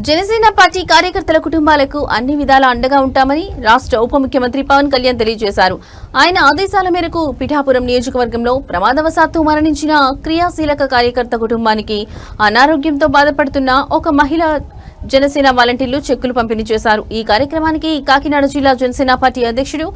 Janasena party కార్యకర్తల కుటుంబాలకు అన్ని విధాల అండగా ఉంటామని రాష్ట్ర ఉప ముఖ్యమంత్రి పవన్ కళ్యాణ్ తెలియజేశారు. ఆయన ఆదేశాల మేరకు పిఠాపురం నియోజకవర్గంలో ప్రమాదవశాత్తు మరణించిన క్రియాశీలక కార్యకర్త కుటుంబానికి అనారోగ్యంతో బాధపడుతున్న ఒక మహిళ జనసేన వాలంటీర్లు చెక్కులు పంపిణీ చేశారు. ఈ కార్యక్రమానికి కాకినాడ జిల్లా జనసేన పార్టీ అధ్యక్షుడు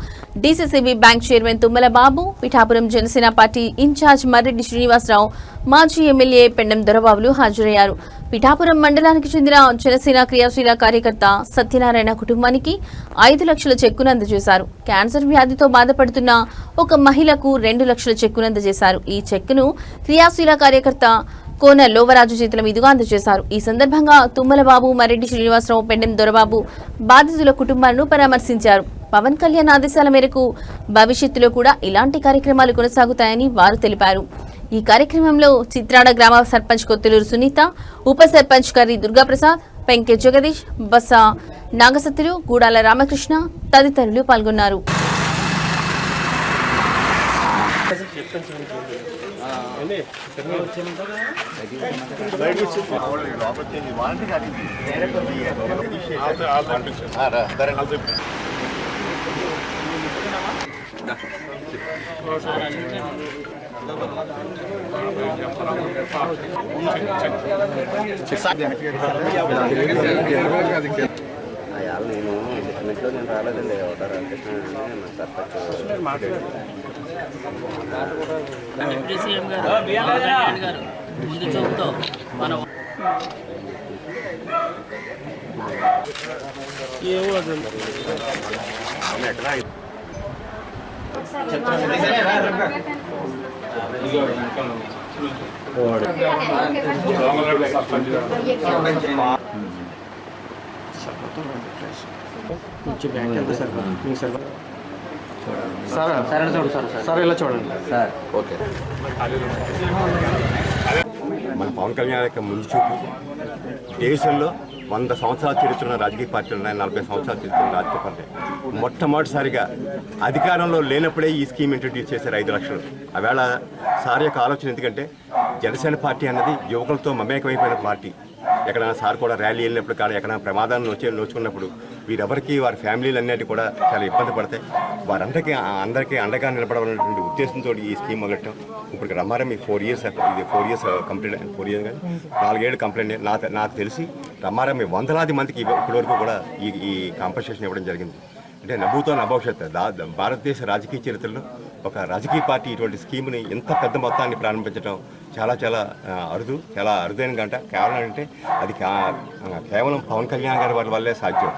డీసీసీబీ బ్యాంక్ చైర్మన్ తుమ్మల బాబు, పిఠాపురం జనసేన పార్టీ ఇన్ఛార్జ్ మర్రెడ్డి శ్రీనివాసరావు, మాజీ ఎమ్మెల్యే పెండం దొరబాబులు హాజరయ్యారు. పిఠాపురం మండలానికి చెందిన జనసేన క్రియాశీల కార్యకర్త సత్యనారాయణ కుటుంబానికి 5 లక్షల చెక్కును అందజేశారు. క్యాన్సర్ వ్యాధితో బాధపడుతున్న ఒక మహిళకు 2 లక్షల చెక్కును అందజేశారు. ఈ చెక్కును క్రియాశీల కార్యకర్త కోన లోవరాజు చేతుల మీదుగా అందజేశారు. ఈ సందర్భంగా తుమ్మలబాబు, మర్రెడ్డి శ్రీనివాసరావు, పెండెం దొరబాబు బాధితుల కుటుంబాలను పరామర్శించారు. పవన్ కళ్యాణ్ ఆదేశాల మేరకు భవిష్యత్తులో కూడా ఇలాంటి కార్యక్రమాలు కొనసాగుతాయని వారు తెలిపారు. ఈ కార్యక్రమంలో చిత్రాడ గ్రామ సర్పంచ్ కొత్తలూరు సునీత, ఉప సర్పంచ్ కర్రి దుర్గాప్రసాద్, పెంకె జగదీష్, బస నాగసత్తులు, గూడాల రామకృష్ణ తదితరులు పాల్గొన్నారు. నేను రాలేదండి. డిప్యూటీ సీఎం గారు ముందు చూపుతో మనం సార్ ఇలా చూడండి సార్. ఓకే, మన పవన్ కళ్యాణ్ యొక్క ముందు చూపు దేశంలో 100 సంవత్సరాల చరిత్ర ఉన్న రాజకీయ పార్టీలు ఉన్నాయి, 40 సంవత్సరాల చరిత్ర ఉన్న రాజకీయ పార్టీ. మొట్టమొదటిసారిగా అధికారంలో లేనప్పుడే ఈ స్కీమ్ ఇంట్రడ్యూస్ చేశారు 5 లక్షలు. ఆవేళ సార్ యొక్క ఆలోచన ఎందుకంటే జనసేన పార్టీ అన్నది యువకులతో మమేకమైపోయిన పార్టీ. ఎక్కడైనా సార్ కూడా ర్యాలీ వెళ్ళినప్పుడు కానీ ఎక్కడైనా ప్రమాదాన్ని నోచుకున్నప్పుడు వీరెవరికి వారి ఫ్యామిలీలు అన్నిటి కూడా చాలా ఇబ్బంది పడతాయి. అందరికీ అండగా నిలబడాలనేటువంటి ఉద్దేశంతో ఈ స్కీమ్ మొదలెట్టాం. ఇప్పుడు రమ్మారం 4 ఇయర్స్ కంప్లీట్ 4 ఇయర్స్ కానీ 4 ఏళ్ళు కంప్లైంట్. నాకు తెలిసి రమ్మారం వందలాది మందికి ఇప్పటివరకు కూడా ఈ కాంపన్సేషన్ ఇవ్వడం జరిగింది. అంటే నభూతో నభవిష్యత్ భారతదేశ రాజకీయ చరిత్రలో ఒక రాజకీయ పార్టీ ఇటువంటి స్కీమ్ని ఇంత పెద్ద మొత్తాన్ని ప్రారంభించడం చాలా చాలా అరుదైన గంట. కేవలం అంటే అది కేవలం పవన్ కళ్యాణ్ గారి వల్లే సాధ్యం.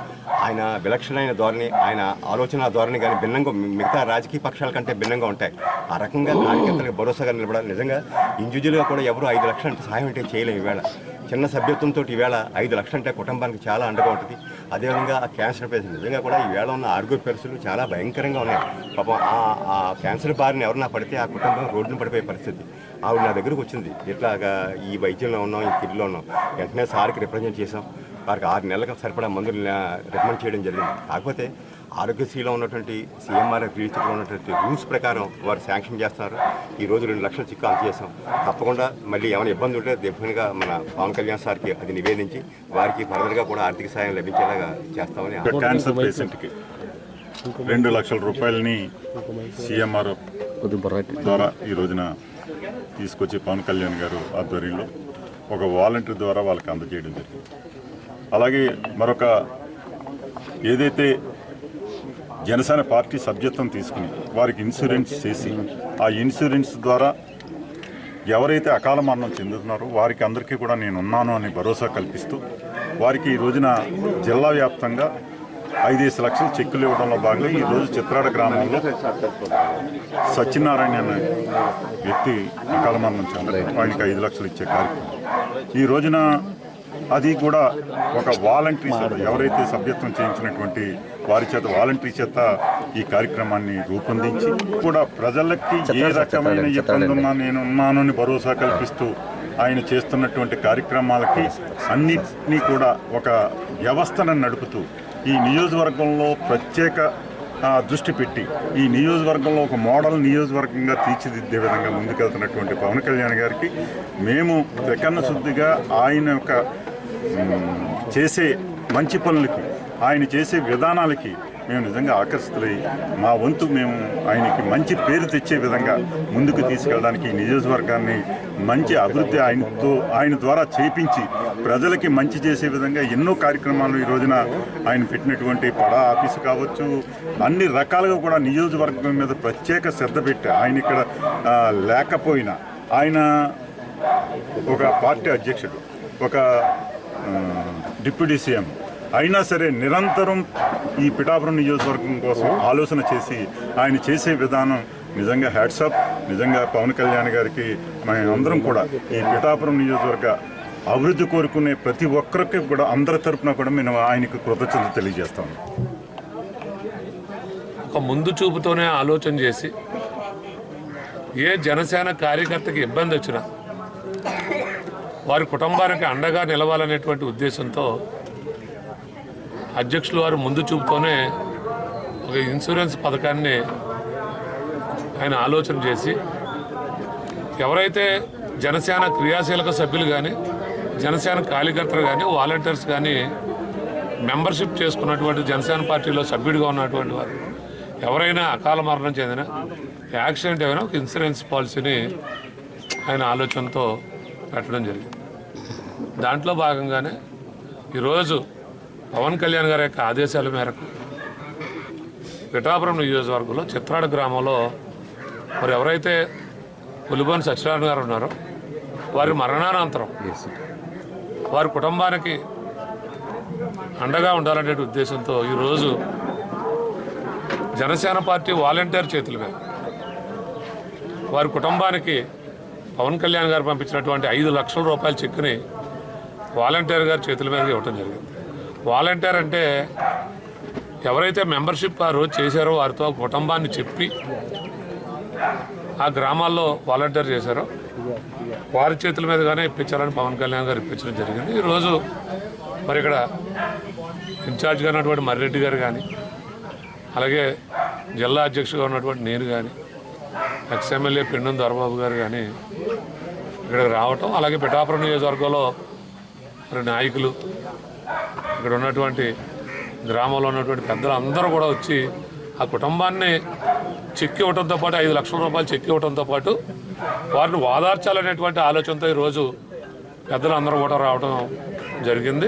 ఆయన విలక్షణమైన ధోరణి, ఆయన ఆలోచన ధోరణి కానీ భిన్నంగా మిగతా రాజకీయ పక్షాల కంటే భిన్నంగా ఉంటాయి. ఆ రకంగా కార్యకర్తలకు భరోసాగా నిలబడాలి. నిజంగా ఇండివిజువల్గా కూడా ఎవరు 5 లక్షలు అంటే సహాయం అంటే చేయలేము. ఈవేళ చిన్న సభ్యత్వంతో ఈవేళ 5 లక్షలు అంటే కుటుంబానికి చాలా అండగా ఉంటుంది. అదేవిధంగా ఆ క్యాన్సర్ పేషెంట్ నిజంగా కూడా ఈవేళ ఉన్న ఆరోగ్య పరిస్థితులు చాలా భయంకరంగా ఉన్నాయి. పాపం ఆ క్యాన్సర్ బారిన ఎవరన్నా పడితే ఆ కుటుంబం రోడ్డును పడిపోయే పరిస్థితి. ఆవిడ నా దగ్గరకు వచ్చింది, ఇట్లాగా ఈ వైద్యంలో ఉన్నాం, ఈ కిడ్లో ఉన్నాం. వెంటనే సార్కి రిప్రజెంట్ చేసాం. వారికి 6 నెలలకు సరిపడా మందులు రికమెండ్ చేయడం జరిగింది. కాకపోతే ఆరోగ్యశ్రీలో ఉన్నటువంటి సీఎంఆర్ రిజిస్టర్లో ఉన్నటువంటి రూల్స్ ప్రకారం వారు శాంక్షన్ చేస్తున్నారు. ఈరోజు 2 లక్షల చెక్కు అందజేసాం. తప్పకుండా మళ్ళీ ఏమైనా ఇబ్బంది ఉంటే డెఫినెట్గా మన పవన్ కళ్యాణ్ సార్కి అది నివేదించి వారికి ఫర్దర్గా కూడా ఆర్థిక సాయం లభించేలాగా చేస్తామని. క్యాన్సర్ పేషెంట్కి 2 లక్షల రూపాయలని సీఎంఆర్ ద్వారా ఈ రోజున తీసుకొచ్చి పవన్ కళ్యాణ్ గారు ఆధ్వర్యంలో ఒక వాలంటీర్ ద్వారా వాళ్ళకి అందజేయడం జరిగింది. అలాగే మరొక ఏదైతే జనసేన పార్టీ సభ్యత్వం తీసుకుని వారికి ఇన్సూరెన్స్ చేసి ఆ ఇన్సూరెన్స్ ద్వారా ఎవరైతే అకాల మరణం చెందుతున్నారో వారికి అందరికీ కూడా నేనున్నాను అని భరోసా కల్పిస్తూ వారికి ఈ రోజున జిల్లా వ్యాప్తంగా 5 లక్షల చెక్కులు ఇవ్వడంలో భాగంగా ఈరోజు చిత్రాడ గ్రామంలో సత్యనారాయణ అనే వ్యక్తి అకాల మరణం చెందారు. ఆయనకి 5 లక్షలు ఇచ్చే కార్యక్రమం ఈ రోజున అది కూడా ఒక వాలంటరీ ఎవరైతే సభ్యత్వం చేయించినటువంటి వారి చేత వాలంటరీ చేత ఈ కార్యక్రమాన్ని రూపొందించి కూడా ప్రజలకి ఏ రకమైన ఇబ్బంది ఉన్నా నేను ఉన్నాను అని భరోసా కల్పిస్తూ ఆయన చేస్తున్నటువంటి కార్యక్రమాలకి అన్నిటినీ కూడా ఒక వ్యవస్థను నడుపుతూ ఈ నియోజకవర్గంలో ప్రత్యేక దృష్టి పెట్టి ఈ నియోజకవర్గంలో ఒక మోడల్ నియోజకవర్గంగా తీర్చిదిద్దే విధంగా ముందుకెళ్తున్నటువంటి పవన్ కళ్యాణ్ గారికి మేము త్రికరణ శుద్ధిగా ఆయన యొక్క చేసే మంచి పనులకి, ఆయన చేసే విధానాలకి మేము నిజంగా ఆకర్షితులై మా వంతు మేము ఆయనకి మంచి పేరు తెచ్చే విధంగా ముందుకు తీసుకెళ్ళడానికి ఈ నియోజకవర్గాన్ని మంచి అభివృద్ధి ఆయన ద్వారా చేయించి ప్రజలకి మంచి చేసే విధంగా ఎన్నో కార్యక్రమాలు ఈ రోజున ఆయన పెట్టినటువంటి పడా ఆఫీసు కావచ్చు, అన్ని రకాలుగా కూడా నియోజకవర్గం మీద ప్రత్యేక శ్రద్ధ పెట్టి ఆయన ఇక్కడ లేకపోయినా ఆయన ఒక పార్టీ అధ్యక్షుడు, ఒక డిప్యూటీ సీఎం అయినా సరే నిరంతరం ఈ పిఠాపురం నియోజకవర్గం కోసం ఆలోచన చేసి ఆయన చేసే విధానం నిజంగా హ్యాట్సాప్. నిజంగా పవన్ కళ్యాణ్ గారికి మేమందరం కూడా ఈ పిఠాపురం నియోజకవర్గ అభివృద్ధి కోరుకునే ప్రతి ఒక్కరికి కూడా అందరి తరపున కూడా మేము ఆయనకు కృతజ్ఞత తెలియజేస్తాము. ఒక ముందు చూపుతోనే ఆలోచన చేసి ఏ జనసేన కార్యకర్తకి ఇబ్బంది వచ్చినా వారి కుటుంబానికి అండగా నిలవాలనేటువంటి ఉద్దేశంతో అధ్యక్షులు వారు ముందు చూపుతోనే ఒక ఇన్సూరెన్స్ పథకాన్ని ఆయన ఆలోచన చేసి ఎవరైతే జనసేన క్రియాశీలక సభ్యులు కానీ, జనసేన కార్యకర్తలు కానీ, వాలంటీర్స్ కానీ మెంబర్షిప్ చేసుకున్నటువంటి జనసేన పార్టీలో సభ్యుడిగా ఉన్నటువంటి వారు ఎవరైనా అకాల మరణం చెందిన, యాక్సిడెంట్ అయినా ఒక ఇన్సూరెన్స్ పాలసీని ఆయన ఆలోచనతో పెట్టడం జరిగింది. దాంట్లో భాగంగానే ఈరోజు పవన్ కళ్యాణ్ గారి యొక్క ఆదేశాల మేరకు పిఠాపురం నియోజకవర్గంలో చిత్రాడ గ్రామంలో మరి ఎవరైతే పులిబోని సత్యనారాయణ గారు ఉన్నారో వారి మరణానంతరం వారి కుటుంబానికి అండగా ఉండాలనే ఉద్దేశంతో ఈరోజు జనసేన పార్టీ వాలంటీర్ చేతుల మీద వారి కుటుంబానికి పవన్ కళ్యాణ్ గారు పంపించినటువంటి 5 లక్షల రూపాయల చెక్కుని వాలంటీర్ గారి చేతుల మీద ఇవ్వటం జరిగింది. వాలంటీర్ అంటే ఎవరైతే మెంబర్షిప్ ఆ రోజు చేశారో వారితో కుటుంబాన్ని చెప్పి ఆ గ్రామాల్లో వాలంటీర్ చేశారో వారి చేతుల మీదుగానే ఇప్పించాలని పవన్ కళ్యాణ్ గారు ఇప్పించడం జరిగింది. ఈరోజు మరి ఇక్కడ ఇన్ఛార్జ్గా ఉన్నటువంటి మర్రెడ్డి గారు కానీ, అలాగే జిల్లా అధ్యక్షుడిగా ఉన్నటువంటి నేను కానీ, ఎక్స్ఎమ్మెల్యే పెండం దొరబాబు గారు కానీ ఇక్కడికి రావటం, అలాగే పిఠాపురం నియోజకవర్గంలో మరి నాయకులు, ఇక్కడ ఉన్నటువంటి గ్రామంలో ఉన్నటువంటి పెద్దలు అందరూ కూడా వచ్చి ఆ కుటుంబాన్ని చెక్ ఇవ్వడంతో పాటు 5 లక్షల రూపాయలు చెక్ ఇవ్వడంతో పాటు వారిని ఓదార్చాలనేటువంటి ఆలోచనతో ఈరోజు పెద్దలందరూ కూడా రావడం జరిగింది.